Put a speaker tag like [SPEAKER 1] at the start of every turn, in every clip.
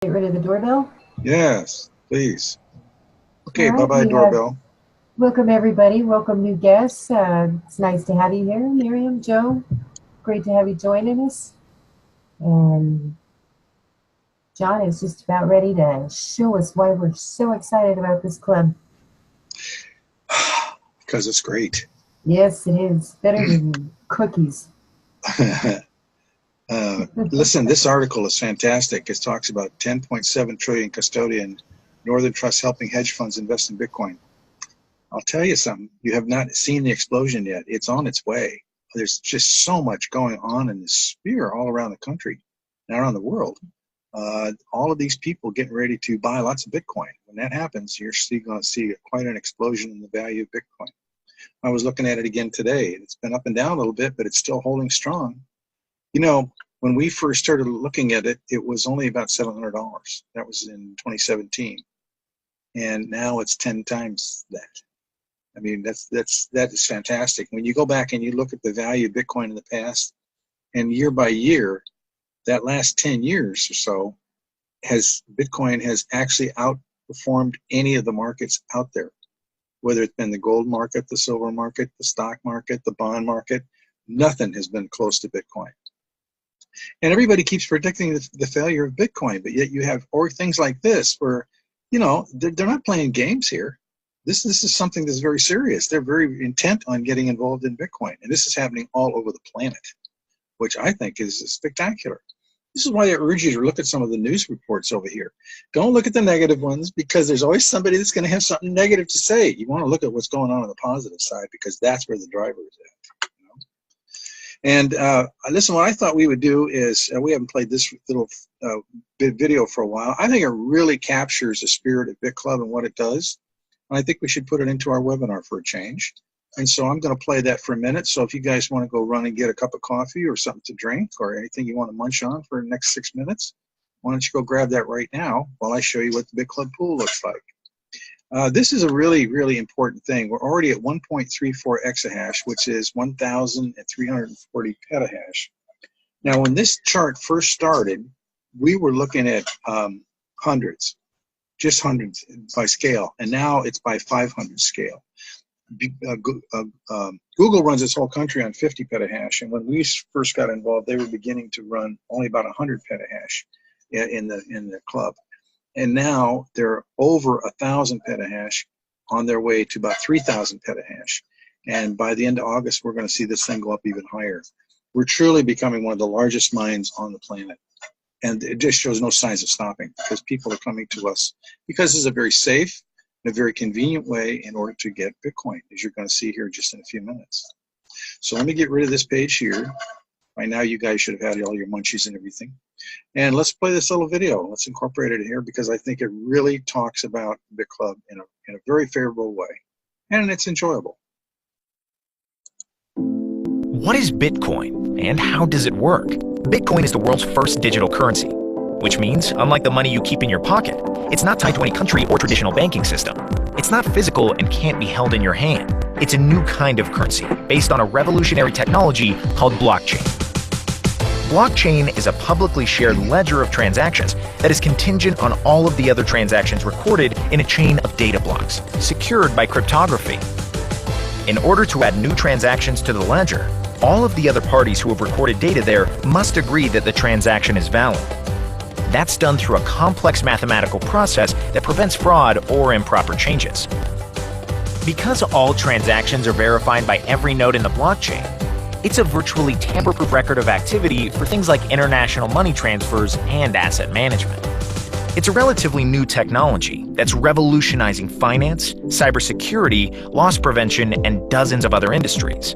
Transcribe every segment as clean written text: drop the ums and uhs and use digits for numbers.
[SPEAKER 1] Get rid of the doorbell?
[SPEAKER 2] Yes, please. Okay,
[SPEAKER 1] All right,
[SPEAKER 2] bye-bye doorbell.
[SPEAKER 1] welcome everybody. Welcome new guests. It's nice to have you here, Miriam, Joe. Great to have you joining us. And John is just about ready to show us why we're so excited about this club.
[SPEAKER 2] Because it's great.
[SPEAKER 1] Yes, it is. Better than cookies.
[SPEAKER 2] Listen, this article is fantastic. It talks about 10.7 trillion custodian Northern Trust helping hedge funds invest in Bitcoin. I'll tell you something. You have not seen the explosion yet. It's on its way. There's just so much going on in this sphere all around the country and around the world. All of these people getting ready to buy lots of Bitcoin. When that happens, you're still going to see quite an explosion in the value of Bitcoin. I was looking at it again today. It's been up and down a little bit, but it's still holding strong. You know, when we first started looking at it, it was only about $700. That was in 2017. And now it's 10 times that. I mean, that is fantastic. When you go back and you look at the value of Bitcoin in the past, and year by year, that last 10 years or so, Bitcoin has actually outperformed any of the markets out there, whether it's been the gold market, the silver market, the stock market, the bond market. Nothing has been close to Bitcoin. And everybody keeps predicting the failure of Bitcoin, but yet you have things like this where, you know, they're not playing games here. This is something that's very serious. They're very intent on getting involved in Bitcoin, and this is happening all over the planet, which I think is spectacular. This is why I urge you to look at some of the news reports over here. Don't look at the negative ones, because there's always somebody that's going to have something negative to say. You want to look at what's going on the positive side, because that's where the driver is at. And listen, what I thought we would do is, we haven't played this little video for a while. I think it really captures the spirit of Bitclub and what it does. And I think we should put it into our webinar for a change. And so I'm going to play that for a minute. So if you guys want to go run and get a cup of coffee or something to drink or anything you want to munch on for the next 6 minutes, why don't you go grab that right now while I show you what the Bitclub pool looks like. This is a really, really important thing. We're already at 1.34 exahash, which is 1,340 petahash. Now, when this chart first started, we were looking at hundreds, just hundreds by scale, and now it's by 500 scale. Google runs its whole country on 50 petahash, and when we first got involved, they were beginning to run only about 100 petahash in the club. And now they're over 1,000 petahash, on their way to about 3,000 petahash. And by the end of August, we're going to see this thing go up even higher. We're truly becoming one of the largest mines on the planet. And it just shows no signs of stopping, because people are coming to us because this is a very safe and a very convenient way in order to get Bitcoin, as you're going to see here just in a few minutes. So let me get rid of this page here. By now, you guys should have had all your munchies and everything. And let's play this little video. Let's incorporate it here, because I think it really talks about Bitclub in a very favorable way. And it's enjoyable.
[SPEAKER 3] What is Bitcoin, and how does it work? Bitcoin is the world's first digital currency, which means, unlike the money you keep in your pocket, it's not tied to any country or traditional banking system. It's not physical and can't be held in your hand. It's a new kind of currency based on a revolutionary technology called blockchain. Blockchain is a publicly shared ledger of transactions that is contingent on all of the other transactions recorded in a chain of data blocks, secured by cryptography. In order to add new transactions to the ledger, all of the other parties who have recorded data there must agree that the transaction is valid. That's done through a complex mathematical process that prevents fraud or improper changes. Because all transactions are verified by every node in the blockchain, it's a virtually tamper-proof record of activity for things like international money transfers and asset management. It's a relatively new technology that's revolutionizing finance, cybersecurity, loss prevention, and dozens of other industries.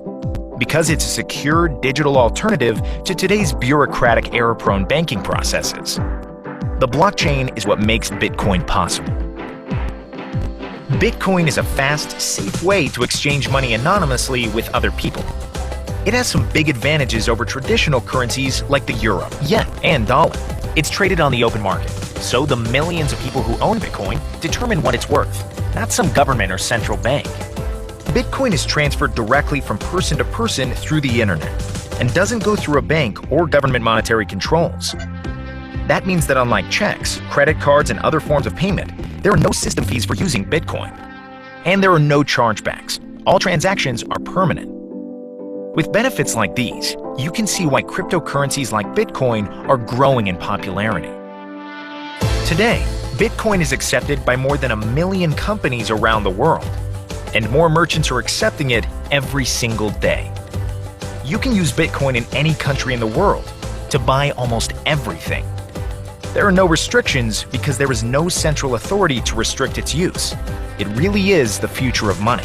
[SPEAKER 3] Because it's a secure digital alternative to today's bureaucratic, error-prone banking processes. The blockchain is what makes Bitcoin possible. Bitcoin is a fast, safe way to exchange money anonymously with other people. It has some big advantages over traditional currencies like the euro, yen, and dollar. It's traded on the open market, so the millions of people who own Bitcoin determine what it's worth, not some government or central bank. Bitcoin is transferred directly from person to person through the internet and doesn't go through a bank or government monetary controls. That means that unlike checks, credit cards, and other forms of payment, there are no system fees for using Bitcoin. And there are no chargebacks. All transactions are permanent. With benefits like these, you can see why cryptocurrencies like Bitcoin are growing in popularity. Today, Bitcoin is accepted by more than 1 million companies around the world, and more merchants are accepting it every single day. You can use Bitcoin in any country in the world to buy almost everything. There are no restrictions because there is no central authority to restrict its use. It really is the future of money.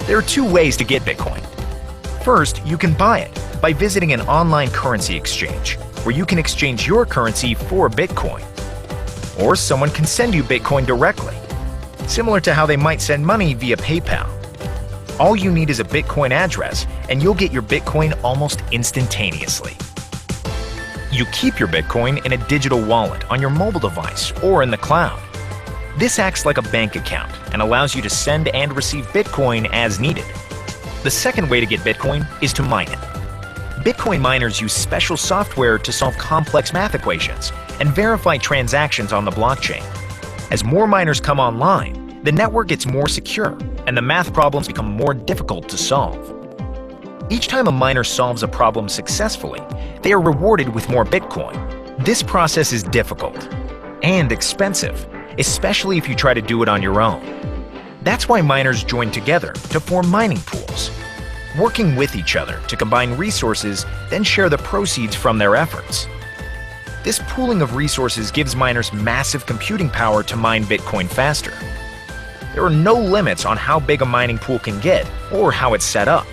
[SPEAKER 3] There are 2 ways to get Bitcoin. First, you can buy it by visiting an online currency exchange, where you can exchange your currency for Bitcoin. Or someone can send you Bitcoin directly, similar to how they might send money via PayPal. All you need is a Bitcoin address, and you'll get your Bitcoin almost instantaneously. You keep your Bitcoin in a digital wallet on your mobile device or in the cloud. This acts like a bank account and allows you to send and receive Bitcoin as needed. The second way to get Bitcoin is to mine it. Bitcoin miners use special software to solve complex math equations and verify transactions on the blockchain. As more miners come online, the network gets more secure and the math problems become more difficult to solve. Each time a miner solves a problem successfully, they are rewarded with more Bitcoin. This process is difficult and expensive, especially if you try to do it on your own. That's why miners join together to form mining pools, working with each other to combine resources, then share the proceeds from their efforts. This pooling of resources gives miners massive computing power to mine Bitcoin faster. There are no limits on how big a mining pool can get or how it's set up.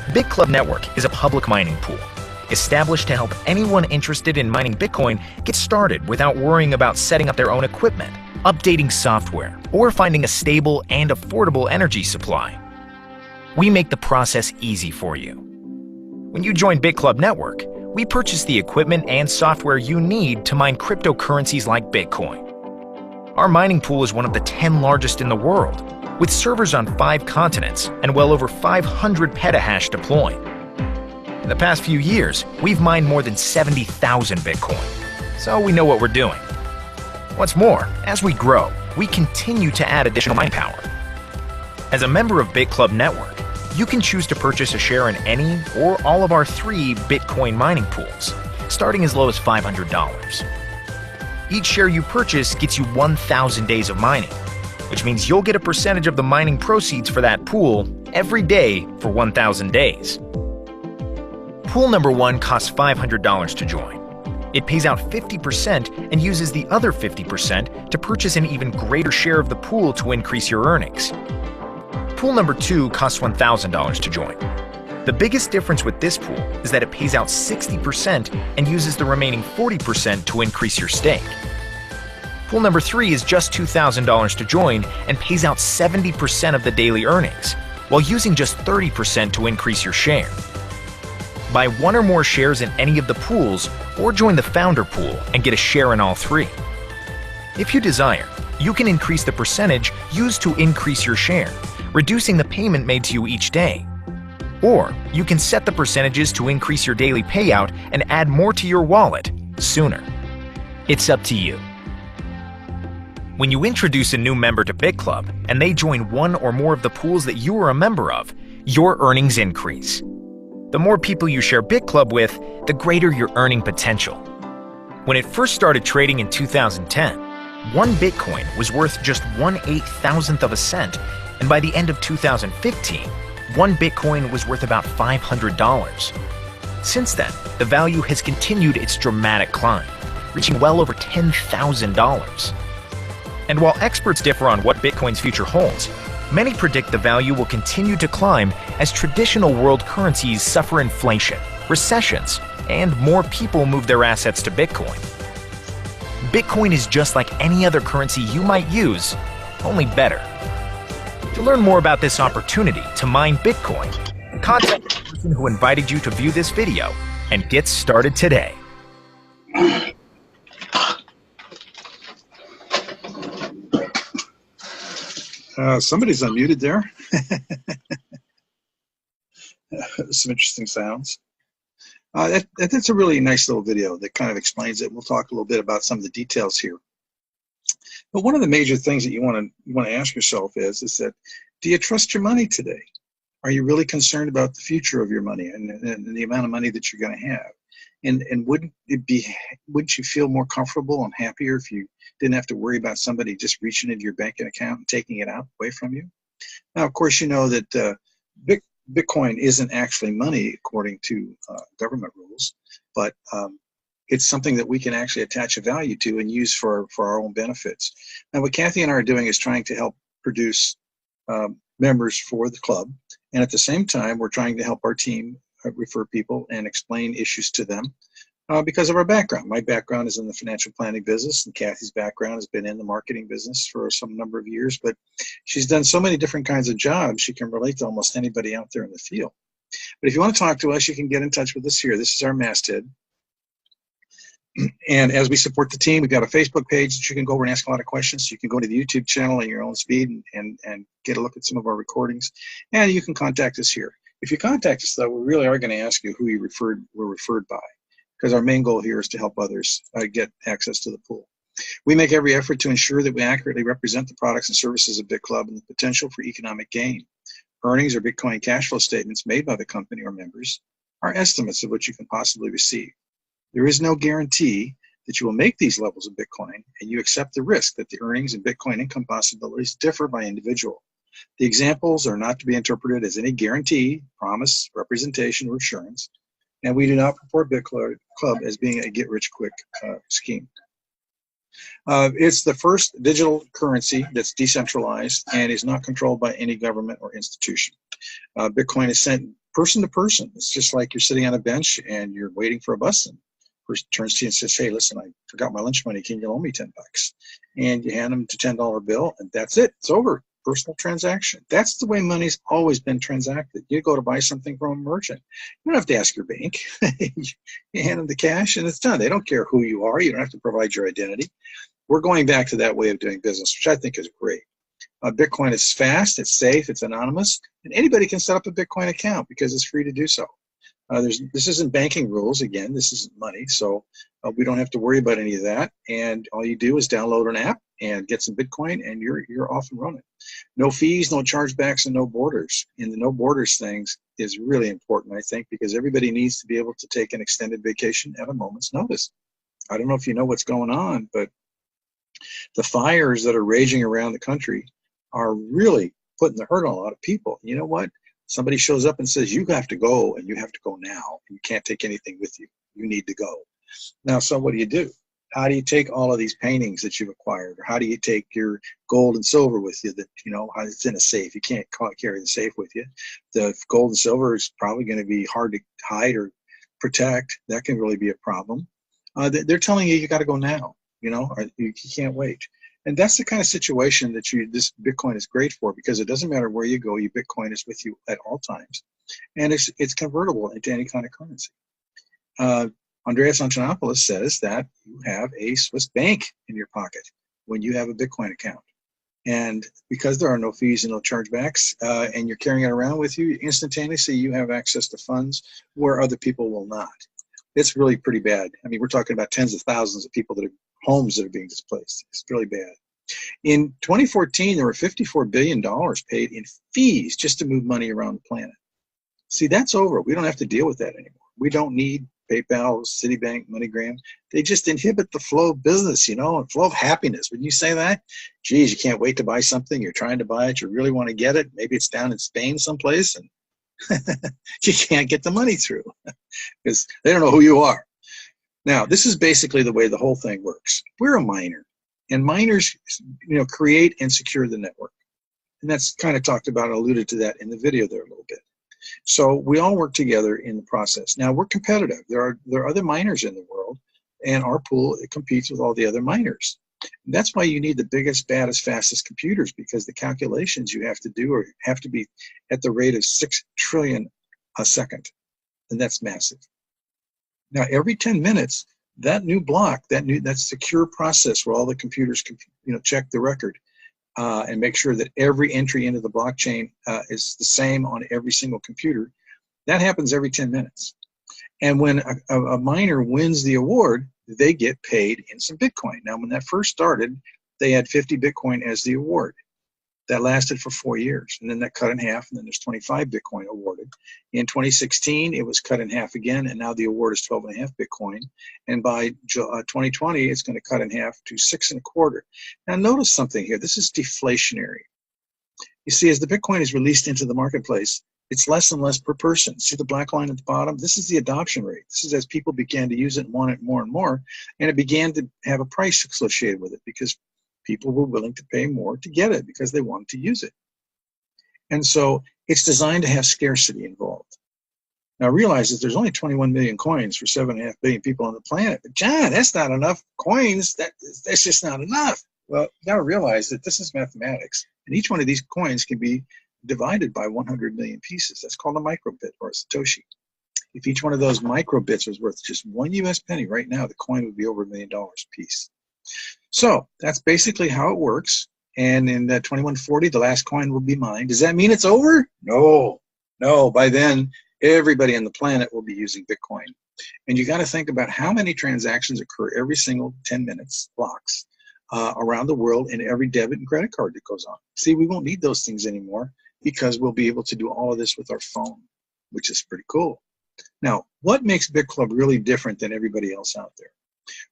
[SPEAKER 3] Bitclub Network is a public mining pool, established to help anyone interested in mining Bitcoin get started without worrying about setting up their own equipment, updating software, or finding a stable and affordable energy supply. We make the process easy for you. When you join Bitclub Network, we purchase the equipment and software you need to mine cryptocurrencies like Bitcoin. Our mining pool is one of the 10 largest in the world, with servers on 5 continents and well over 500 petahash deployed. In the past few years, we've mined more than 70,000 Bitcoin, so we know what we're doing. What's more, as we grow, we continue to add additional mining power. As a member of Bitclub Network, you can choose to purchase a share in any or all of our 3 Bitcoin mining pools, starting as low as $500. Each share you purchase gets you 1,000 days of mining, which means you'll get a percentage of the mining proceeds for that pool every day for 1,000 days. Pool number 1 costs $500 to join. It pays out 50% and uses the other 50% to purchase an even greater share of the pool to increase your earnings. Pool number 2 costs $1,000 to join. The biggest difference with this pool is that it pays out 60% and uses the remaining 40% to increase your stake. Pool number 3 is just $2,000 to join and pays out 70% of the daily earnings, while using just 30% to increase your share. Buy 1 or more shares in any of the pools or join the founder pool and get a share in all 3. If you desire, you can increase the percentage used to increase your share, reducing the payment made to you each day. Or you can set the percentages to increase your daily payout and add more to your wallet sooner. It's up to you. When you introduce a new member to Bitclub and they join 1 or more of the pools that you are a member of, your earnings increase. The more people you share Bitclub with, the greater your earning potential. When it first started trading in 2010, 1 Bitcoin was worth just 1/8,000th of a cent, and by the end of 2015, 1 Bitcoin was worth about $500. Since then, the value has continued its dramatic climb, reaching well over $10,000. And while experts differ on what Bitcoin's future holds, many predict the value will continue to climb as traditional world currencies suffer inflation, recessions, and more people move their assets to Bitcoin. Bitcoin is just like any other currency you might use, only better. To learn more about this opportunity to mine Bitcoin, contact the person who invited you to view this video and get started today.
[SPEAKER 2] Somebody's unmuted there. Some interesting sounds. That's a really nice little video that kind of explains it. We'll talk a little bit about some of the details here. But one of the major things that you want to ask yourself is that, do you trust your money today? Are you really concerned about the future of your money and the amount of money that you're going to have? And wouldn't you feel more comfortable and happier if you didn't have to worry about somebody just reaching into your banking account and taking it out away from you? Now, of course, you know that Bitcoin isn't actually money according to government rules, but it's something that we can actually attach a value to and use for our own benefits. Now, what Kathy and I are doing is trying to help produce members for the club, and at the same time, we're trying to help our team refer people and explain issues to them because of our background. My background is in the financial planning business, and Kathy's background has been in the marketing business for some number of years, but she's done so many different kinds of jobs, she can relate to almost anybody out there in the field. But if you want to talk to us, you can get in touch with us here. This is our masthead. And as we support the team, we've got a Facebook page that you can go over and ask a lot of questions. You can go to the YouTube channel at your own speed and get a look at some of our recordings. And you can contact us here. If you contact us, though, we really are going to ask you who you were referred by, because our main goal here is to help others get access to the pool. We make every effort to ensure that we accurately represent the products and services of BitClub and the potential for economic gain. Earnings or Bitcoin cash flow statements made by the company or members are estimates of what you can possibly receive. There is no guarantee that you will make these levels of Bitcoin, and you accept the risk that the earnings and Bitcoin income possibilities differ by individual. The examples are not to be interpreted as any guarantee, promise, representation, or assurance, and we do not purport Bitclub as being a get-rich-quick scheme. It's the first digital currency that's decentralized and is not controlled by any government or institution. Bitcoin is sent person to person. It's just like you're sitting on a bench and you're waiting for a bus, and the person turns to you and says, "Hey, listen, I forgot my lunch money. Can you loan me $10?" And you hand them a $10 bill, and that's it. It's over. Personal transaction. That's the way money's always been transacted. You go to buy something from a merchant. You don't have to ask your bank. You hand them the cash, and it's done. They don't care who you are. You don't have to provide your identity. We're going back to that way of doing business, which I think is great. Bitcoin is fast, it's safe, it's anonymous, and anybody can set up a Bitcoin account because it's free to do so. This isn't banking rules. Again, this isn't money, so we don't have to worry about any of that. And all you do is download an app and get some Bitcoin, and you're off and running. No fees, no chargebacks, and no borders. And the no borders things is really important, I think, because everybody needs to be able to take an extended vacation at a moment's notice. I don't know if you know what's going on, but the fires that are raging around the country are really putting the hurt on a lot of people. You know what? Somebody shows up and says, you have to go, and you have to go now. You can't take anything with you. You need to go. Now, so what do? How do you take all of these paintings that you've acquired? Or how do you take your gold and silver with you that, it's in a safe? You can't carry the safe with you. The gold and silver is probably going to be hard to hide or protect. That can really be a problem. They're telling you got to go now, or you can't wait. And that's the kind of situation that this Bitcoin is great for, because it doesn't matter where you go, your Bitcoin is with you at all times. And it's convertible into any kind of currency. Andreas Antonopoulos says that you have a Swiss bank in your pocket when you have a Bitcoin account. And because there are no fees and no chargebacks, and you're carrying it around with you, instantaneously you have access to funds where other people will not. It's really pretty bad. I mean, we're talking about tens of thousands of people homes that are being displaced. It's really bad. In 2014, there were $54 billion paid in fees just to move money around the planet. See, that's over. We don't have to deal with that anymore. We don't need PayPal, Citibank, MoneyGram. They just inhibit the flow of business, and flow of happiness. When you say that, geez, you can't wait to buy something. You're trying to buy it. You really want to get it. Maybe it's down in Spain someplace, and you can't get the money through because they don't know who you are. Now, this is basically the way the whole thing works. We're a miner, and miners, create and secure the network. And that's kind of talked about and alluded to that in the video there a little bit. So we all work together in the process. Now, we're competitive. There are other miners in the world, and our pool, it competes with all the other miners. And that's why you need the biggest, baddest, fastest computers, because the calculations you have to do have to be at the rate of 6 trillion a second, and that's massive. Now, every 10 minutes, that new block, that secure process where all the computers can, check the record and make sure that every entry into the blockchain is the same on every single computer, that happens every 10 minutes. And when a miner wins the award, they get paid in some Bitcoin. Now, when that first started, they had 50 Bitcoin as the award. That lasted for 4 years, and then that cut in half, and then there's 25 Bitcoin awarded. In 2016, it was cut in half again, and now the award is 12.5 Bitcoin. And by 2020, it's going to cut in half to 6.25. Now, notice something here. This is deflationary. You see, as the Bitcoin is released into the marketplace, it's less and less per person. See the black line at the bottom? This is the adoption rate. This is as people began to use it and want it more and more, and it began to have a price associated with it because people were willing to pay more to get it because they wanted to use it. And so it's designed to have scarcity involved. Now realize that there's only 21 million coins for 7.5 billion people on the planet. But John, that's not enough coins. That's just not enough. Well, you got to realize that this is mathematics, and each one of these coins can be divided by 100 million pieces. That's called a microbit or a Satoshi. If each one of those microbits was worth just 1 US penny right now, the coin would be over $1 million a piece. So that's basically how it works. And in 2140, the last coin will be mined. Does that mean it's over? No, no. By then, everybody on the planet will be using Bitcoin. And you got to think about how many transactions occur every single 10 minutes, blocks, around the world in every debit and credit card that goes on. See, we won't need those things anymore because we'll be able to do all of this with our phone, which is pretty cool. Now, what makes Bitclub really different than everybody else out there?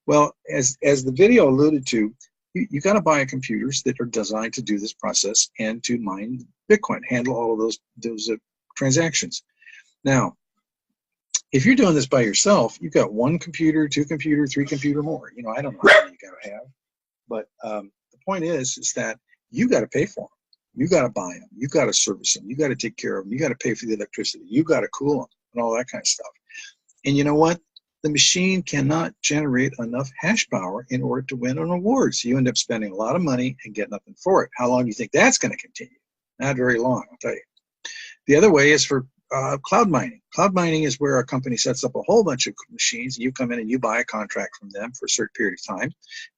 [SPEAKER 2] Well, as the video alluded to, you got to buy computers that are designed to do this process and to mine Bitcoin, handle all of those transactions. Now, if you're doing this by yourself, you've got 1 computer, 2 computer, 3 computer more. You know, I don't know how many you got to have, but the point is that you got to pay for them. You got to buy them. You got to service them. You got to take care of them. You got to pay for the electricity. You got to cool them and all that kind of stuff. And you know what? The machine cannot generate enough hash power in order to win an award. So you end up spending a lot of money and get nothing for it. How long do you think that's going to continue? Not very long, I'll tell you. The other way is for cloud mining. Cloud mining is where a company sets up a whole bunch of machines, and you come in and you buy a contract from them for a certain period of time,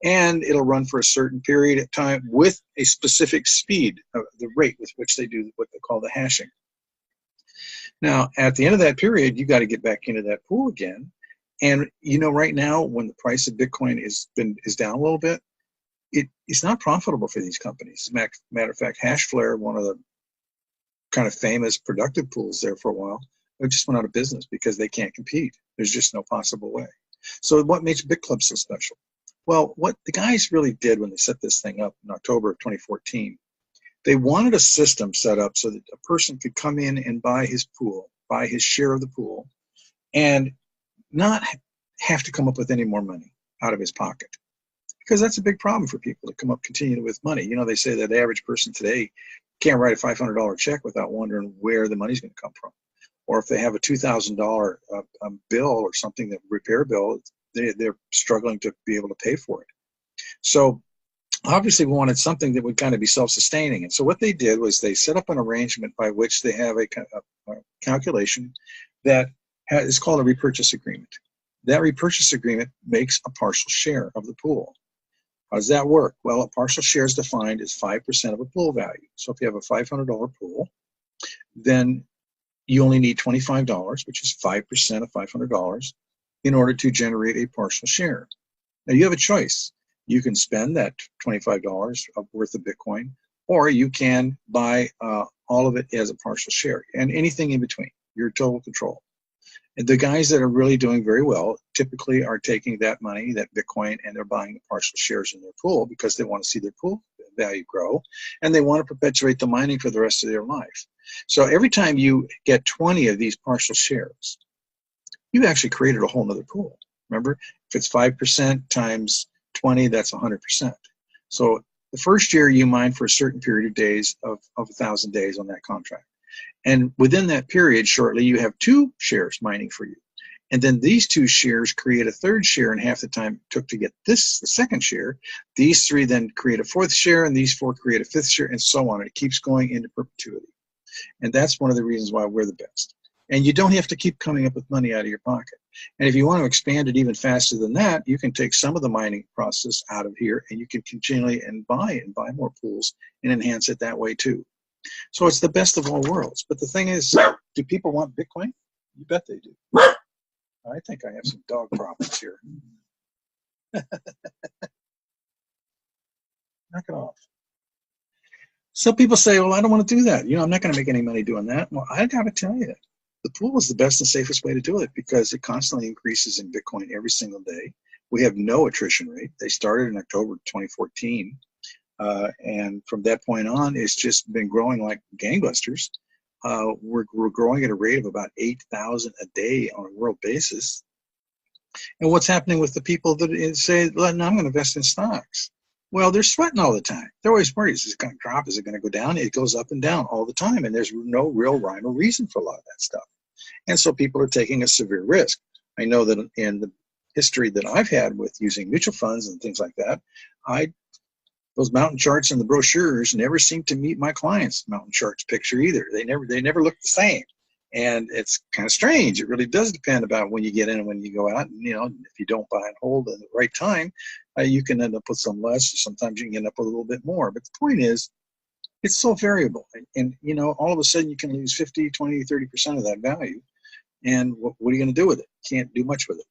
[SPEAKER 2] and it'll run for a certain period of time with a specific speed, the rate with which they do what they call the hashing. Now, at the end of that period, you got to get back into that pool again. And you know, right now, when the price of Bitcoin is down a little bit, it's not profitable for these companies. As a matter of fact, Hashflare, one of the kind of famous productive pools there for a while, they just went out of business because they can't compete. There's just no possible way. So what makes Bitclub so special? Well, what the guys really did when they set this thing up in October of 2014, they wanted a system set up so that a person could come in and buy his pool, buy his share of the pool, and not have to come up with any more money out of his pocket. Because that's a big problem for people to come up continuing with money. You know, they say that the average person today can't write a $500 check without wondering where the money's going to come from. Or if they have a $2,000 bill or something, that repair bill, they're struggling to be able to pay for it. So obviously we wanted something that would kind of be self-sustaining. And so what they did was they set up an arrangement by which they have a calculation that is called a repurchase agreement. That repurchase agreement makes a partial share of the pool. How does that work? Well, a partial share is defined as 5% of a pool value. So if you have a $500 pool, then you only need $25, which is 5% of $500, in order to generate a partial share. Now you have a choice. You can spend that $25 worth of Bitcoin, or you can buy all of it as a partial share, and anything in between, your total control. And the guys that are really doing very well typically are taking that money, that Bitcoin, and they're buying the partial shares in their pool because they want to see their pool value grow, and they want to perpetuate the mining for the rest of their life. So every time you get 20 of these partial shares, you've actually created a whole nother pool. Remember, if it's 5% times 20, that's 100%. So the first year you mine for a certain period of days of 1,000 days on that contract. And within that period, shortly, you have 2 shares mining for you. And then these 2 shares create a 3rd share in half the time it took to get this, the 2nd share. These 3 then create a 4th share, and these 4 create a 5th share, and so on. And it keeps going into perpetuity. And that's one of the reasons why we're the best. And you don't have to keep coming up with money out of your pocket. And if you want to expand it even faster than that, you can take some of the mining process out of here, and you can continually buy more pools and enhance it that way too. So it's the best of all worlds. But the thing is, do people want Bitcoin? You bet they do. I think I have some dog problems here. Knock it off. Some people say, well, I don't want to do that. I'm not going to make any money doing that. Well, I got to tell you, the pool is the best and safest way to do it because it constantly increases in Bitcoin every single day. We have no attrition rate. They started in October 2014. And from that point on, it's just been growing like gangbusters. We're growing at a rate of about 8,000 a day on a world basis. And what's happening with the people that say, well, no, I'm going to invest in stocks? Well, they're sweating all the time. They're always worried. Is it going to drop? Is it going to go down? It goes up and down all the time. And there's no real rhyme or reason for a lot of that stuff. And so people are taking a severe risk. I know that in the history that I've had with using mutual funds and things like that, those mountain charts and the brochures never seem to meet my clients' mountain charts picture either. They never look the same. And it's kind of strange. It really does depend about when you get in and when you go out. And, if you don't buy and hold at the right time, you can end up with some less. Or sometimes you can end up with a little bit more. But the point is, it's so variable. And all of a sudden you can lose 50, 20, 30% of that value. And what are you going to do with it? Can't do much with it.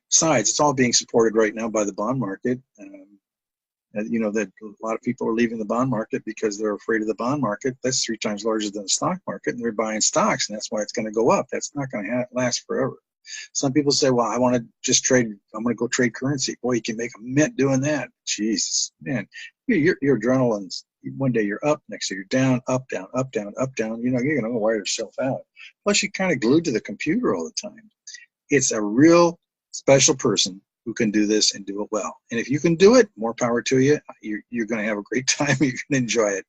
[SPEAKER 2] Besides, it's all being supported right now by the bond market. That a lot of people are leaving the bond market because they're afraid of the bond market. That's 3 times larger than the stock market, and they're buying stocks, and that's why it's going to go up. That's not going to last forever. Some people say, well, I want to just trade. I'm going to go trade currency. Boy, you can make a mint doing that. Jesus, man, your adrenaline's, one day you're up, next day you're down, up, down, up, down, up, down. You're going to wire yourself out. Plus, you're kind of glued to the computer all the time. It's a real special person who can do this and do it well. And if you can do it, more power to you. You're going to have a great time. You're going to enjoy it.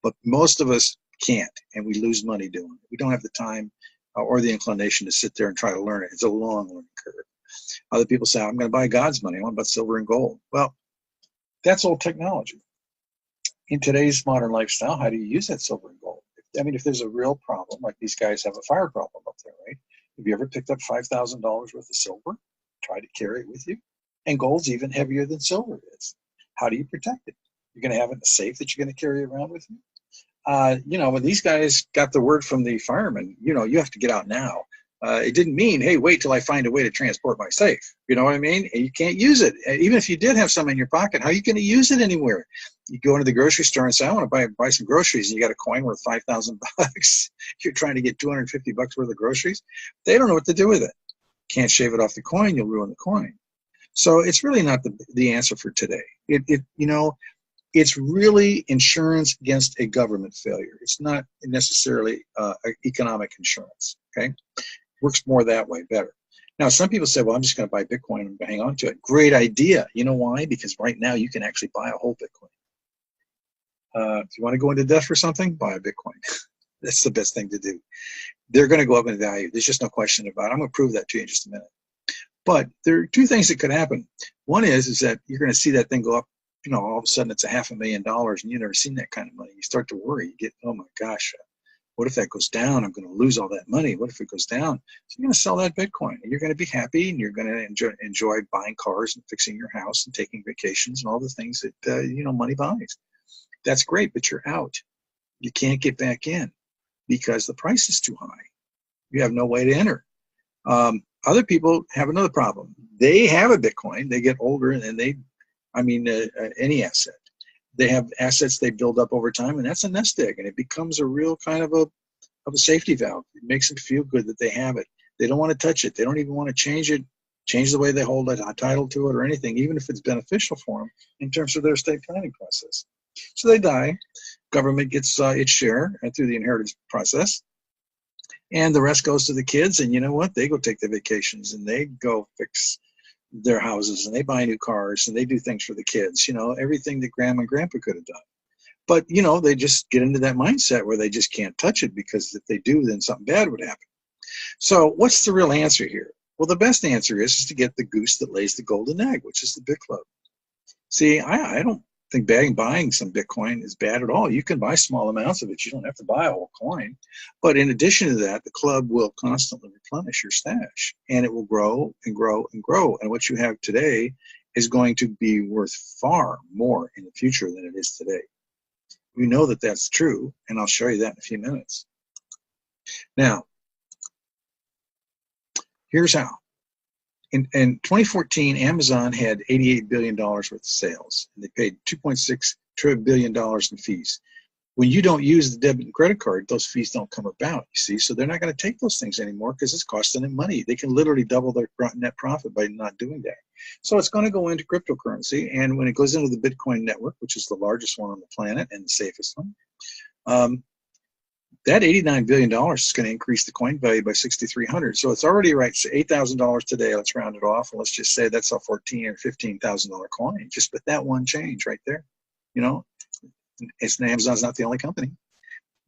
[SPEAKER 2] But most of us can't, and we lose money doing it. We don't have the time or the inclination to sit there and try to learn it. It's a long learning curve. Other people say, I'm going to buy God's money. I want to buy silver and gold. Well, that's old technology. In today's modern lifestyle, how do you use that silver and gold? If there's a real problem, like these guys have a fire problem up there, right? Have you ever picked up $5,000 worth of silver? Try to carry it with you? And gold's even heavier than silver is. How do you protect it? You're going to have it in a safe that you're going to carry around with you? When these guys got the word from the firemen, you have to get out now. It didn't mean, hey, wait till I find a way to transport my safe. You know what I mean? And you can't use it. Even if you did have some in your pocket, how are you going to use it anywhere? You go into the grocery store and say, I want to buy some groceries, and you got a coin worth $5,000. You're trying to get $250 worth of groceries. They don't know what to do with it. Can't shave it off the coin, you'll ruin the coin. So it's really not the answer for today. It's really insurance against a government failure. It's not necessarily economic insurance. Okay, works more that way, better. Now, some people say, well, I'm just going to buy Bitcoin and hang on to it. Great idea. You know why? Because right now you can actually buy a whole Bitcoin. If you want to go into debt for something, buy a Bitcoin. That's the best thing to do. They're going to go up in value. There's just no question about it. I'm going to prove that to you in just a minute. But there are 2 things that could happen. One is that you're going to see that thing go up. All of a sudden it's $500,000, and you've never seen that kind of money. You start to worry. You get, oh my gosh, what if that goes down? I'm going to lose all that money. What if it goes down? So you're going to sell that Bitcoin, and you're going to be happy, and you're going to enjoy buying cars and fixing your house and taking vacations and all the things that money buys. That's great, but you're out. You can't get back in because the price is too high. You have no way to enter. Other people have another problem. They have a Bitcoin. They get older, and any asset. They have assets they build up over time, and that's a nest egg, and it becomes a real kind of a safety valve. It makes them feel good that they have it. They don't want to touch it. They don't even want to change the way they hold it, a title to it or anything, even if it's beneficial for them in terms of their estate planning process. So they die. Government gets its share through the inheritance process. And the rest goes to the kids, and you know what? They go take their vacations, and they go fix their houses, and they buy new cars, and they do things for the kids, everything that grandma and grandpa could have done. But, they just get into that mindset where they just can't touch it, because if they do, then something bad would happen. So what's the real answer here? Well, the best answer is to get the goose that lays the golden egg, which is the Bitclub. See, I don't think buying some Bitcoin is bad at all. You can buy small amounts of it. You don't have to buy a whole coin. But in addition to that, the club will constantly replenish your stash, and it will grow and grow and grow. And what you have today is going to be worth far more in the future than it is today. We know that that's true, and I'll show you that in a few minutes. Now, here's how. In 2014, Amazon had $88 billion worth of sales. And they paid $2.6 billion in fees. When you don't use the debit and credit card, those fees don't come about, you see. So they're not going to take those things anymore because it's costing them money. They can literally double their net profit by not doing that. So it's going to go into cryptocurrency. And when it goes into the Bitcoin network, which is the largest one on the planet and the safest one, that $89 billion is going to increase the coin value by 6,300. So it's already right, $8,000 today. Let's round it off. And let's just say that's a $14,000 or $15,000 coin, just with that one change right there. You know, Amazon's not the only company.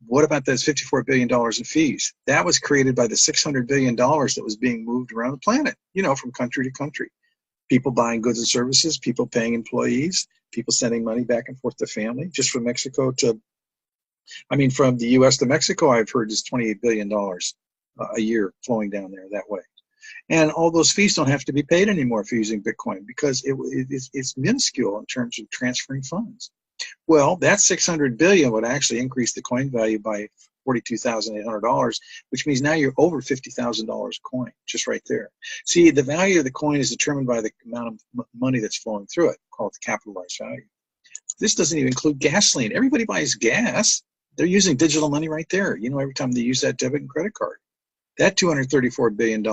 [SPEAKER 2] What about those $54 billion in fees? That was created by the $600 billion that was being moved around the planet, you know, from country to country. People buying goods and services, people paying employees, people sending money back and forth to family, just from Mexico to, from the U.S. to Mexico, I've heard is $28 billion a year flowing down there that way. And all those fees don't have to be paid anymore if you're using Bitcoin because it's minuscule in terms of transferring funds. Well, that $600 billion would actually increase the coin value by $42,800, which means now you're over $50,000 a coin, just right there. See, the value of the coin is determined by the amount of money that's flowing through it, called the capitalized value. This doesn't even include gasoline. Everybody buys gas. They're using digital money right there. You know, every time they use that debit and credit card. That $234 billion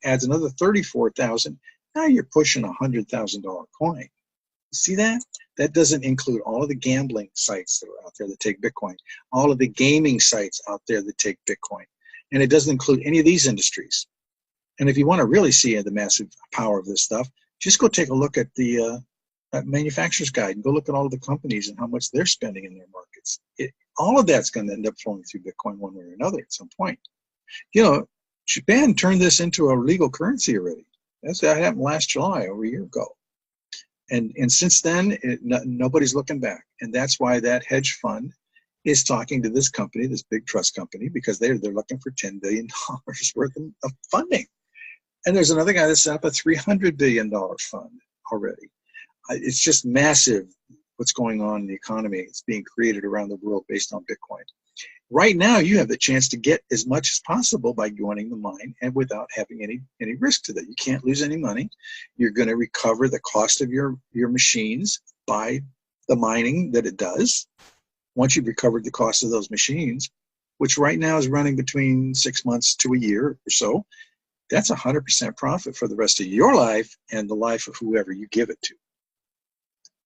[SPEAKER 2] adds another $34,000. Now you're pushing a $100,000 coin. See that? That doesn't include all of the gambling sites that are out there that take Bitcoin, all of the gaming sites out there that take Bitcoin. And it doesn't include any of these industries. And if you want to really see the massive power of this stuff, just go take a look at the manufacturer's guide and go look at all of the companies and how much they're spending in their markets. All of that's going to end up flowing through Bitcoin one way or another at some point. You know, Japan turned this into a legal currency already. That happened last July, over a year ago. And since then, nobody's looking back. And that's why that hedge fund is talking to this company, this big trust company, because they're looking for $10 billion worth of funding. And there's another guy that set up a $300 billion fund already. It's just massive what's going on in the economy. It's being created around the world based on Bitcoin. Right now, you have the chance to get as much as possible by joining the mine and without having any risk to that. You can't lose any money. You're going to recover the cost of your machines by the mining that it does. Once you've recovered the cost of those machines, which right now is running between 6 months to a year or so, that's 100% profit for the rest of your life and the life of whoever you give it to.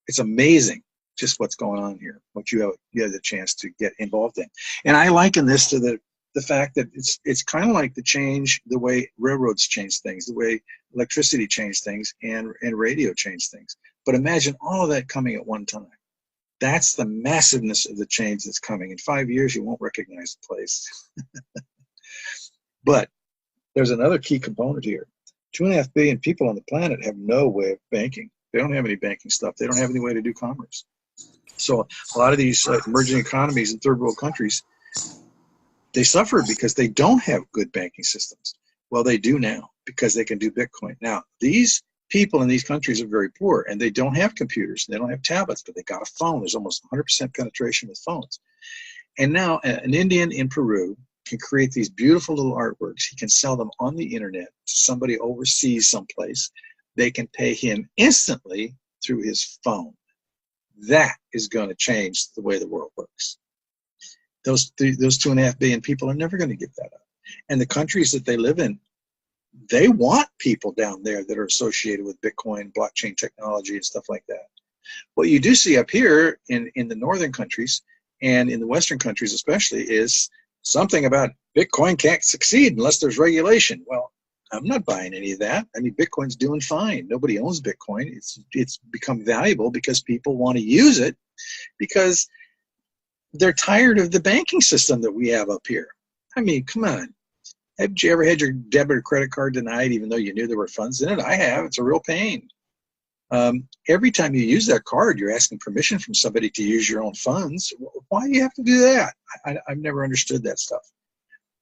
[SPEAKER 2] It's amazing just what's going on here, what you have the chance to get involved in. And I liken this to the fact that it's kind of like the way railroads change things, the way electricity changed things, and radio changed things. But imagine all of that coming at one time. That's the massiveness of the change that's coming. In 5 years, you won't recognize the place. But there's another key component here. 2.5 billion people on the planet have no way of banking. They don't have any banking stuff. They don't have any way to do commerce. So a lot of these emerging economies in third world countries, they suffer because they don't have good banking systems. Well, they do now because they can do Bitcoin. Now, these people in these countries are very poor and they don't have computers. They don't have tablets, but they got a phone. There's almost 100% penetration with phones. And now an Indian in Peru can create these beautiful little artworks. He can sell them on the internet to somebody overseas someplace. They can pay him instantly through his phone. That is going to change the way the world works. Those 2.5 billion people are never going to give that up. And the countries that they live in, they want people down there that are associated with Bitcoin, blockchain technology, and stuff like that. What you do see up here in the northern countries and in the Western countries especially is something about Bitcoin can't succeed unless there's regulation. Well, I'm not buying any of that. I mean, Bitcoin's doing fine. Nobody owns Bitcoin. It's become valuable because people want to use it because they're tired of the banking system that we have up here. I mean, come on. Have you ever had your debit or credit card denied even though you knew there were funds in it? I have. It's a real pain. Every time you use that card, you're asking permission from somebody to use your own funds. Why do you have to do that? I've never understood that stuff.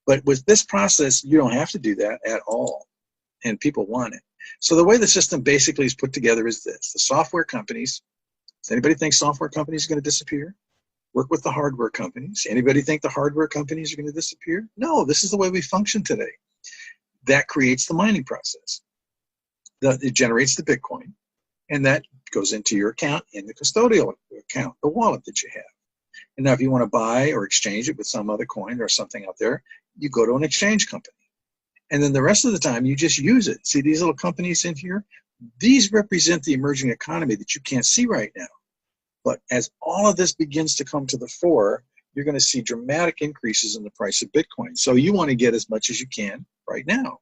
[SPEAKER 2] But with this process, you don't have to do that at all, and people want it. So the way the system basically is put together is this. The software companies, does anybody think software companies are going to disappear? Work with the hardware companies. Anybody think the hardware companies are going to disappear? No, this is the way we function today. That creates the mining process. it generates the Bitcoin, and that goes into your account in the custodial account, the wallet that you have. And now if you want to buy or exchange it with some other coin or something out there, you go to an exchange company. And then the rest of the time, you just use it. See these little companies in here? These represent the emerging economy that you can't see right now. But as all of this begins to come to the fore, you're going to see dramatic increases in the price of Bitcoin. So you want to get as much as you can right now.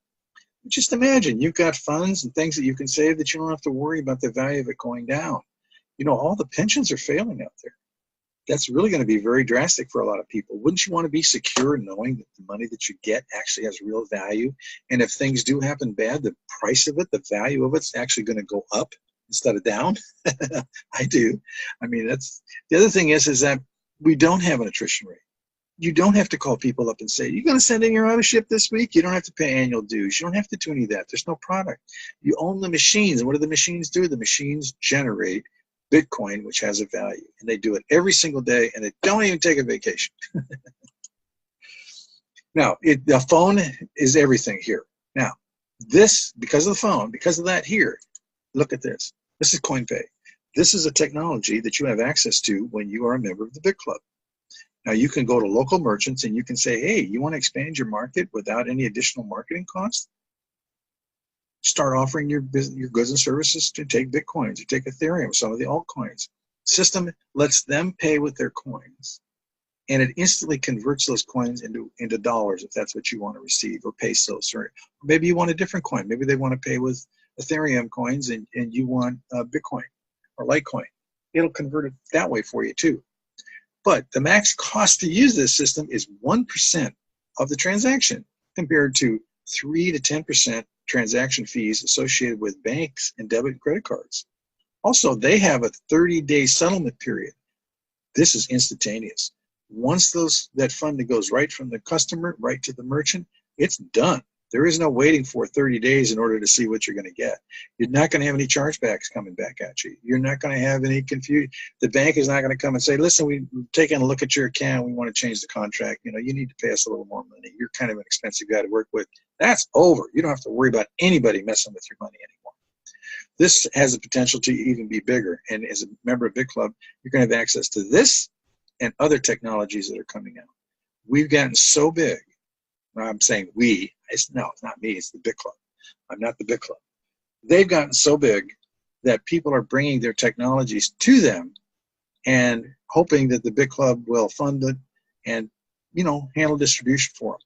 [SPEAKER 2] Just imagine you've got funds and things that you can save that you don't have to worry about the value of it going down. You know, all the pensions are failing out there. That's really going to be very drastic for a lot of people. Wouldn't you want to be secure knowing that the money that you get actually has real value? And if things do happen bad, the price of it, the value of it's actually going to go up instead of down? I do. I mean, that's the other thing is that we don't have an attrition rate. You don't have to call people up and say, you're going to send in your auto ship this week? You don't have to pay annual dues. You don't have to do any of that. There's no product. You own the machines. And what do the machines do? The machines generate Bitcoin, which has a value. And they do it every single day, and they don't even take a vacation. Now, the phone is everything here. Now, this, because of the phone, because of that here, look at this. This is CoinPay. This is a technology that you have access to when you are a member of the Bitclub. Now, you can go to local merchants and you can say, hey, you want to expand your market without any additional marketing costs? Start offering your goods and services to take Bitcoins or take Ethereum, some of the altcoins. The system lets them pay with their coins, and it instantly converts those coins into dollars if that's what you want to receive, or pesos, or maybe you want a different coin. Maybe they want to pay with Ethereum coins and you want Bitcoin or Litecoin. It'll convert it that way for you too. But the max cost to use this system is 1% of the transaction compared to 3 to 10% transaction fees associated with banks and debit and credit cards. Also, they have a 30-day settlement period. This is instantaneous. Once that fund goes right from the customer right to the merchant, it's done. There is no waiting for 30 days in order to see what you're going to get. You're not going to have any chargebacks coming back at you. You're not going to have any confusion. The bank is not going to come and say, listen, we've taken a look at your account. We want to change the contract. You know, you need to pay us a little more money. You're kind of an expensive guy to work with. That's over. You don't have to worry about anybody messing with your money anymore. This has the potential to even be bigger. And as a member of Bitclub, you're going to have access to this and other technologies that are coming out. We've gotten so big. I'm saying we. It's not me. It's the Bitclub. I'm not the Bitclub. They've gotten so big that people are bringing their technologies to them and hoping that the Bitclub will fund it and, you know, handle distribution for them.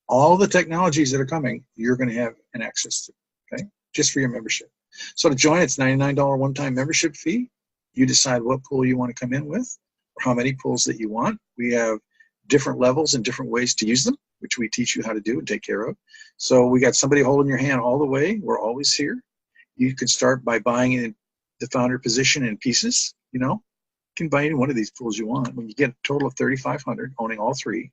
[SPEAKER 2] All the technologies that are coming, you're going to have an access to, okay, just for your membership. So to join, it's $99 one-time membership fee. You decide what pool you want to come in with or how many pools that you want. We have different levels and different ways to use them, which we teach you how to do and take care of. So we got somebody holding your hand all the way. We're always here. You can start by buying in the founder position in pieces. You know, you can buy any one of these pools you want. When you get a total of $3,500 owning all three,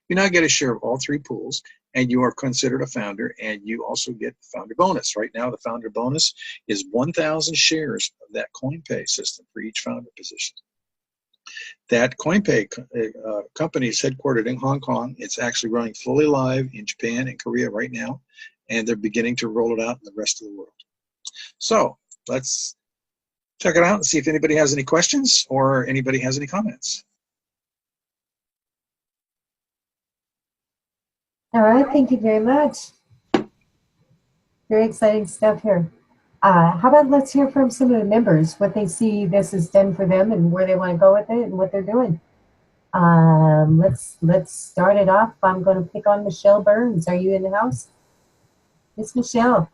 [SPEAKER 2] you now get a share of all three pools, and you are considered a founder, and you also get the founder bonus. Right now, the founder bonus is 1,000 shares of that CoinPay system for each founder position. That CoinPay company is headquartered in Hong Kong. It's actually running fully live in Japan and Korea right now, and they're beginning to roll it out in the rest of the world. So let's check it out and see if anybody has any questions or anybody has any comments.
[SPEAKER 1] All right, thank you very much. Very exciting stuff here. How about let's hear from some of the members, what they see this has done for them and where they want to go with it and what they're doing. Let's start it off. I'm going to pick on Michelle Burns. Are you in the house? Miss Michelle.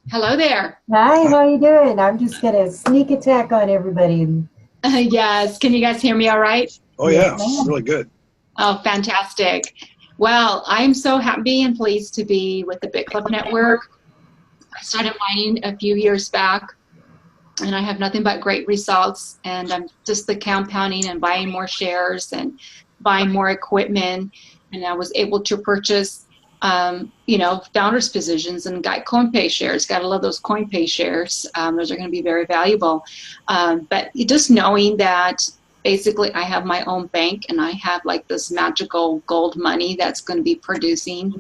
[SPEAKER 4] Hello there.
[SPEAKER 1] Hi, how are you doing? I'm just going to sneak attack on everybody.
[SPEAKER 4] Yes, can you guys hear me all right?
[SPEAKER 2] Oh yeah, really good.
[SPEAKER 4] Oh, fantastic. Well, I'm so happy and pleased to be with the Bitclub Network. I started mining a few years back, and I have nothing but great results. And I'm just the compounding and buying more shares and buying more equipment. And I was able to purchase, you know, founders positions and got CoinPay shares. Got to love those CoinPay shares. Those are going to be very valuable. But just knowing that basically I have my own bank and I have like this magical gold money that's going to be producing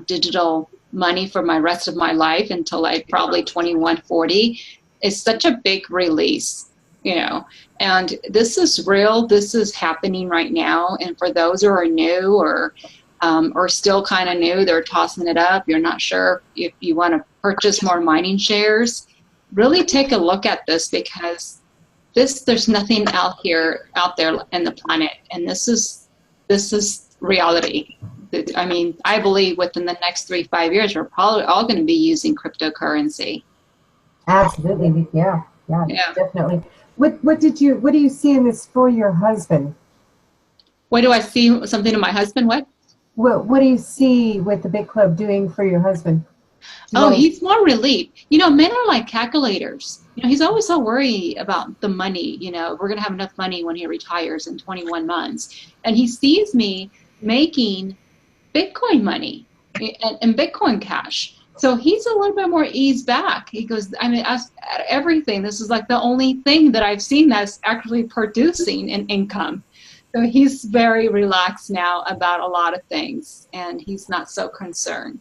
[SPEAKER 4] digital money for my rest of my life until like probably 21, 40 is such a big release, and this is real. This is happening right now. And for those who are new or still kind of new, they're tossing it up. You're not sure if you want to purchase more mining shares. Really take a look at this, because there's nothing out there in the planet, and this is reality. I mean, I believe within the next 3-5 years, we're probably all going to be using cryptocurrency.
[SPEAKER 1] Absolutely, yeah, definitely. What do you see in this for your husband?
[SPEAKER 4] What do I see? Something in my husband?
[SPEAKER 1] What do you see with the BitClub doing for your husband?
[SPEAKER 4] He's more relieved. Men are like calculators. He's always so worried about the money. We're going to have enough money when he retires in 21 months. And he sees me making Bitcoin money and Bitcoin cash. So he's a little bit more eased back. He goes, at everything, this is like the only thing that I've seen that's actually producing an income. So he's very relaxed now about a lot of things, and he's not so concerned.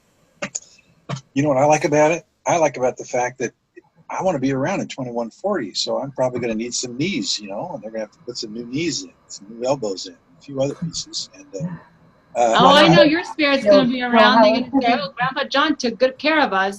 [SPEAKER 2] You know what I like about it? I like about the fact that I want to be around in 2140, so I'm probably going to need some knees, and they're going to have to put some new knees in, some new elbows in, a few other pieces. And
[SPEAKER 4] I know your spirit's going to be around. They're going to say, "Oh, Grandpa John took good care of us."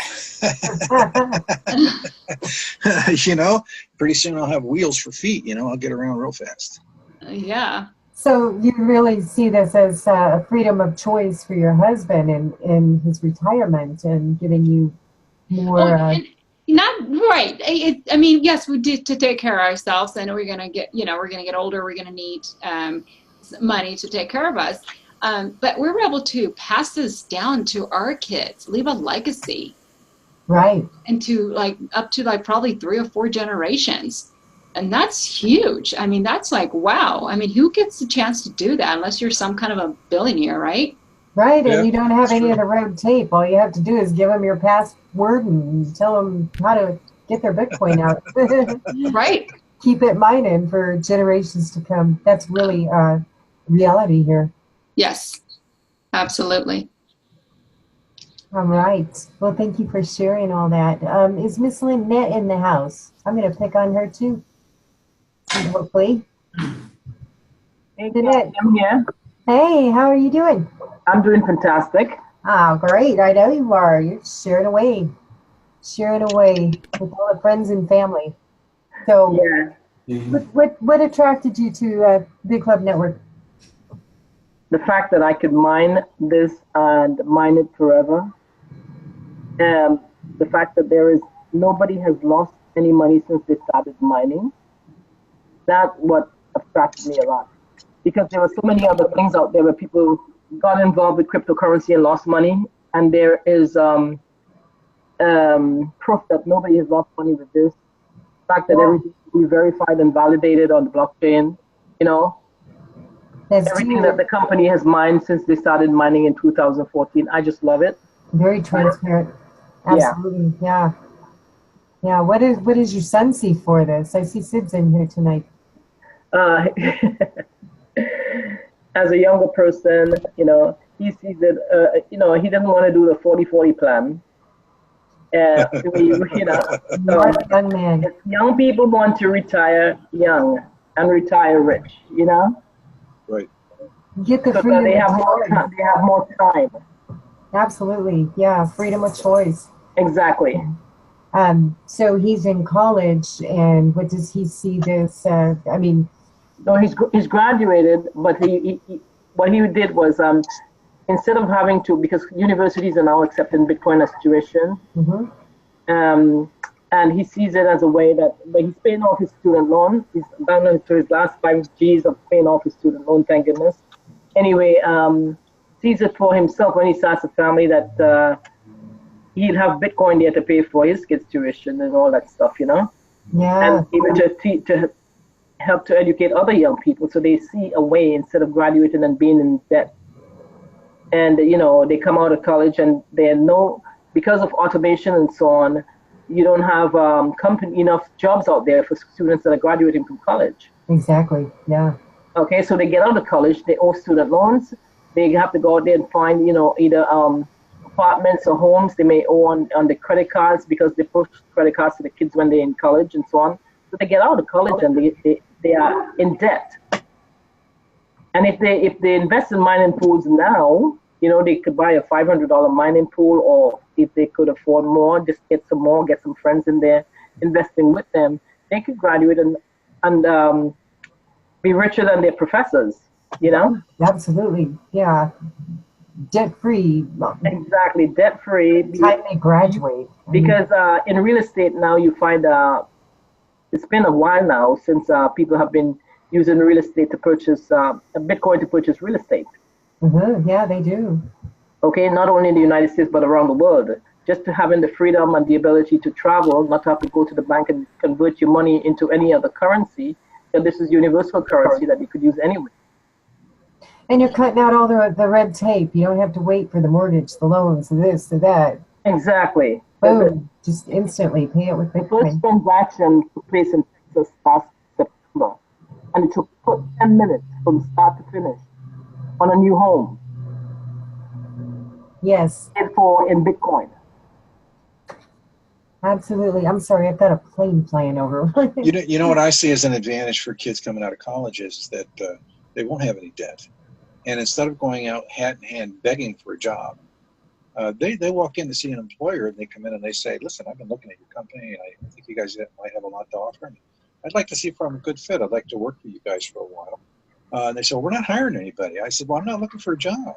[SPEAKER 2] Pretty soon I'll have wheels for feet. I'll get around real fast.
[SPEAKER 4] Yeah.
[SPEAKER 1] So you really see this as a freedom of choice for your husband in his retirement and giving you more.
[SPEAKER 4] Not right. Yes, we did to take care of ourselves, and we're gonna get older. We're gonna need money to take care of us. But we're able to pass this down to our kids, leave a legacy,
[SPEAKER 1] right?
[SPEAKER 4] And to up to probably 3 or 4 generations. And that's huge. That's like, wow. Who gets the chance to do that unless you're some kind of a billionaire, right?
[SPEAKER 1] Right,
[SPEAKER 2] yeah,
[SPEAKER 1] and you don't have any of the red tape. All you have to do is give them your password and tell them how to get their Bitcoin out.
[SPEAKER 4] Right.
[SPEAKER 1] Keep it mining for generations to come. That's really reality here.
[SPEAKER 4] Yes, absolutely.
[SPEAKER 1] All right. Well, thank you for sharing all that. Is Miss Lynette in the house? I'm going to pick on her too. Hopefully.
[SPEAKER 5] Hey,
[SPEAKER 1] Lynette.
[SPEAKER 5] I'm here.
[SPEAKER 1] Hey, how are you doing?
[SPEAKER 5] I'm doing fantastic.
[SPEAKER 1] Oh, great. I know you are. You're sharing away with all the friends and family. So,
[SPEAKER 5] Yeah.
[SPEAKER 1] what attracted you to Bitclub Network?
[SPEAKER 5] The fact that I could mine this and mine it forever. The fact that nobody has lost any money since they started mining. That's what attracted me a lot. Because there were so many other things out there where people got involved with cryptocurrency and lost money. And there is proof that nobody has lost money with this. The fact that everything will be verified and validated on the blockchain,
[SPEAKER 1] That's
[SPEAKER 5] everything that the company has mined since they started mining in 2014. I just love it.
[SPEAKER 1] Very transparent. Absolutely. Yeah. Yeah. What does your son see for this? I see Sid's in here tonight.
[SPEAKER 5] As a younger person, he sees it, he doesn't want to do the 40-40 plan.
[SPEAKER 1] Young man.
[SPEAKER 5] Young people want to retire young and retire rich,
[SPEAKER 2] Right.
[SPEAKER 1] Get the
[SPEAKER 5] so
[SPEAKER 1] freedom.
[SPEAKER 5] They have more time.
[SPEAKER 1] Absolutely. Yeah. Freedom of choice.
[SPEAKER 5] Exactly.
[SPEAKER 1] So he's in college, and what does he see this?
[SPEAKER 5] No, he's graduated, but what he did was instead of having to, because universities are now accepting Bitcoin as tuition, and he sees it as a way that he's paying off his student loan. He's down to his last 5 G's of paying off his student loan, thank goodness. Anyway, sees it for himself when he starts a family that he'll have Bitcoin there to pay for his kids' tuition and all that stuff,
[SPEAKER 1] Yeah.
[SPEAKER 5] And even to help to educate other young people so they see a way instead of graduating and being in debt. And, they come out of college and because of automation and so on, you don't have enough jobs out there for students that are graduating from college.
[SPEAKER 1] Exactly. Yeah.
[SPEAKER 5] Okay, so they get out of college, they owe student loans, they have to go out there and find, either apartments or homes they may owe on the credit cards because they push credit cards to the kids when they're in college and so on. So they get out of college and they are in debt. And if they invest in mining pools now, you know, they could buy a $500 mining pool, or if they could afford more, just get some more, get some friends in there investing with them. They could graduate and be richer than their professors, you know?
[SPEAKER 1] Absolutely. Yeah. Debt free.
[SPEAKER 5] Exactly, debt free.
[SPEAKER 1] Time they graduate.
[SPEAKER 5] Because in real estate now you find it's been a while now since people have been using real estate to purchase Bitcoin to purchase real estate.
[SPEAKER 1] Yeah, they do.
[SPEAKER 5] Okay, not only in the United States but around the world. Just to having the freedom and the ability to travel, not to have to go to the bank and convert your money into any other currency. So this is universal currency that you could use anywhere.
[SPEAKER 1] And you're cutting out all the red tape. You don't have to wait for the mortgage, the loans, the this, the that.
[SPEAKER 5] Exactly.
[SPEAKER 1] Boom. Just instantly pay it with
[SPEAKER 5] The
[SPEAKER 1] Bitcoin.
[SPEAKER 5] first transaction took place in Texas last September, and it took 10 minutes from start to finish on a new home.
[SPEAKER 1] Yes.
[SPEAKER 5] In Bitcoin.
[SPEAKER 1] Absolutely. I'm sorry, I've got a plane flying over.
[SPEAKER 2] You know what I see as an advantage for kids coming out of college is that they won't have any debt. And instead of going out hat in hand begging for a job, they walk in to see an employer and they come in and they say, listen, I've been looking at your company and I think you guys might have a lot to offer. And I'd like to see if I'm a good fit. I'd like to work for you guys for a while. And they said, well, we're not hiring anybody. I said, well, I'm not looking for a job.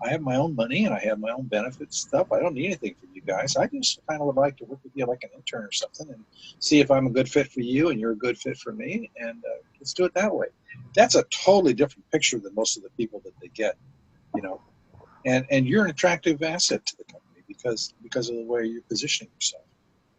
[SPEAKER 2] I have my own money and I have my own benefits stuff. I don't need anything from you guys. I just kind of would like to work with you like an intern or something and see if I'm a good fit for you and you're a good fit for me. And let's do it that way. That's a totally different picture than most of the people that they get, you know. And you're an attractive asset to the company because of the way you're positioning yourself.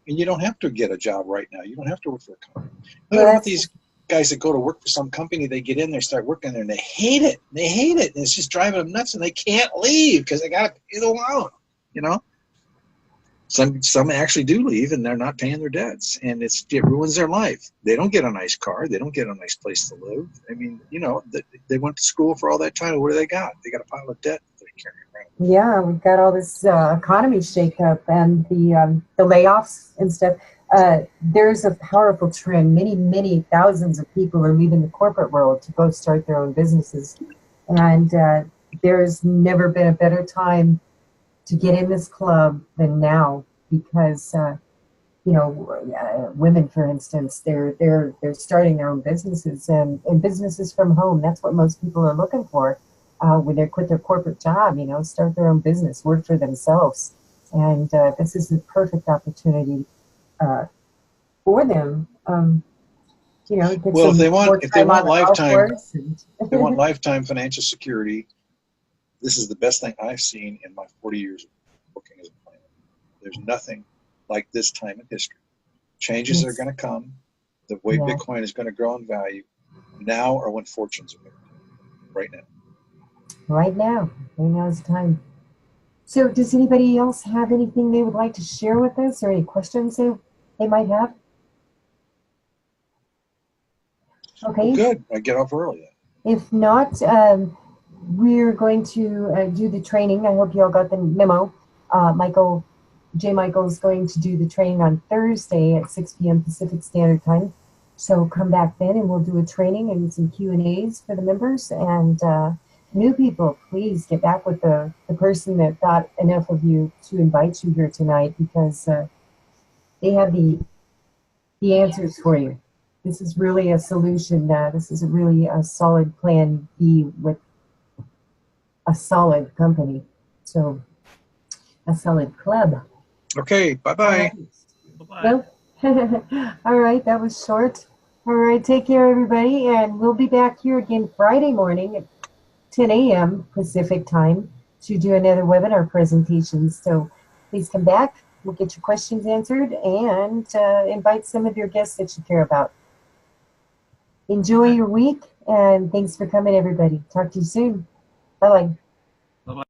[SPEAKER 2] And you don't have to get a job right now. You don't have to work for a company. Look at these guys that go to work for some company, they get in there, start working there, and they hate it. They hate it. And it's just driving them nuts, and they can't leave because they got to pay the loan, you know? Some actually do leave, and they're not paying their debts, and it ruins their life. They don't get a nice car. They don't get a nice place to live. I mean, you know, they went to school for all that time. What do they got? They got a pile of debt that they're carrying around.
[SPEAKER 1] Yeah, we've got all this economy shakeup and the layoffs and stuff. There's a powerful trend. Many thousands of people are leaving the corporate world to go start their own businesses. And there's never been a better time to get in this club than now because, women, for instance, they're starting their own businesses and businesses from home. That's what most people are looking for. When they quit their corporate job, start their own business, work for themselves. And this is the perfect opportunity for them.
[SPEAKER 2] Well, if they want lifetime financial security, this is the best thing I've seen in my 40 years of working as a planner. There's nothing like this time in history. Changes are going to come. The way Bitcoin is going to grow in value now or when fortunes are made. Right now.
[SPEAKER 1] Right now is the time. So does anybody else have anything they would like to share with us or any questions they might have? Okay.
[SPEAKER 2] Well, good. I get off early.
[SPEAKER 1] If not, we're going to do the training. I hope you all got the memo. Michael is going to do the training on Thursday at 6 p.m. Pacific Standard Time. So come back then and we'll do a training and some Q&As for the members. And new people, please get back with the person that thought enough of you to invite you here tonight because they have the answers for you. This is really a solution. This is really a solid plan B with a solid company. So a solid club.
[SPEAKER 2] Okay, bye-bye.
[SPEAKER 1] Well, all right, that was short. All right, take care, everybody, and we'll be back here again Friday morning at 10 a.m. Pacific time to do another webinar presentation. So please come back. We'll get your questions answered and invite some of your guests that you care about. Enjoy your week, and thanks for coming, everybody. Talk to you soon. Bye-bye.